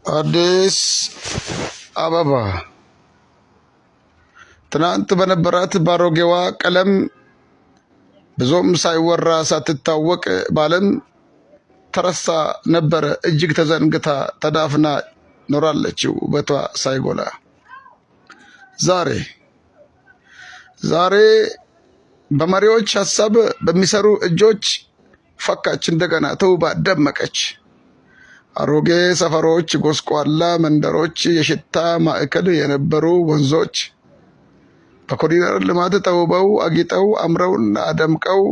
አዲስ አበባ ትናንት በነበራት ባሮጌዋ ቀለም ብዙም ሳይወራ ሳትታወቅ ባለም ተረሳ ነበረ እጅግ ተዘንግታ ተዳፍና ኖራለች ውበቷ ሳይጎላ። ዛሬ በመሪዎች ሐሳብ በሚሰሩ እጆች ፈካች እንደገና ተውባ ደመቀች። አሮጌ ሰፈሮች፣ ጎስቋላ መንደሮች፣ የሽታ ማዕከል የነበሩ ወንዞች በኮሪደር ልማት ተውበው አጊጠው አምረውና ደምቀው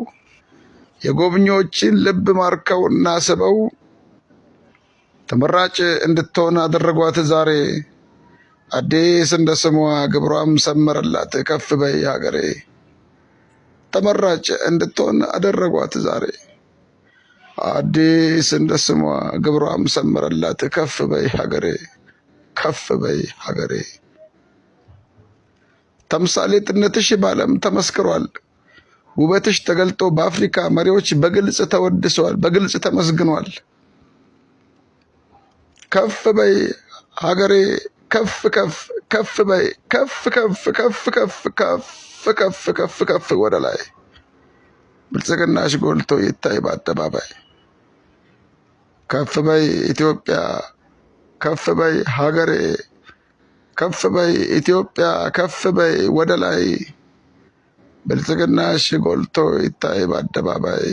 የጎብኚዎችን ልብ ማርከውና ስበው ተመራጭ እንድትሆን አደረጓት። ዛሬ አዲስ እንደ ስሟ ግብሯም ሰመረላት ከፍ በይ ሀገሬ። ተመራጭ እንድትሆን አደረጓት ዛሬ አዲስ እንደ ስሟ ግብሯም ሰመረላት ከፍ በይ ሀገሬ፣ ከፍ በይ ሀገሬ። ተምሳሌትነትሽ በዓለም ተመስክሯል። ውበትሽ ተገልጦ በአፍሪካ መሪዎች በግልጽ ተወድሷል፣ በግልጽ ተመስግኗል። ከፍ በይ ሀገሬ፣ ከፍ ከፍ ከፍ በይ፣ ከፍ ከፍ ከፍ ከፍ ከፍ ከፍ ከፍ ከፍ ወደ ላይ ብልጽግናሽ ጎልቶ ይታይ በአደባባይ። ከፍ በይ ኢትዮጵያ፣ ከፍ በይ ሀገሬ፣ ከፍ በይ ኢትዮጵያ፣ ከፍ በይ ወደ ላይ ብልጽግናሽ ጎልቶ ይታይ በአደባባይ።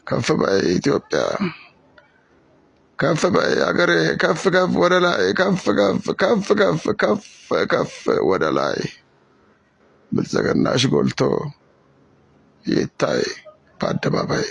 ከፍ በይ ኢትዮጵያ፣ ከፍ በይ ሀገሬ፣ ከፍ ከፍ ወደ ላይ፣ ከፍ ከፍ ከፍ ከፍ ከፍ ከፍ ወደ ላይ ብልጽግናሽ ጎልቶ ይታይ በአደባባይ።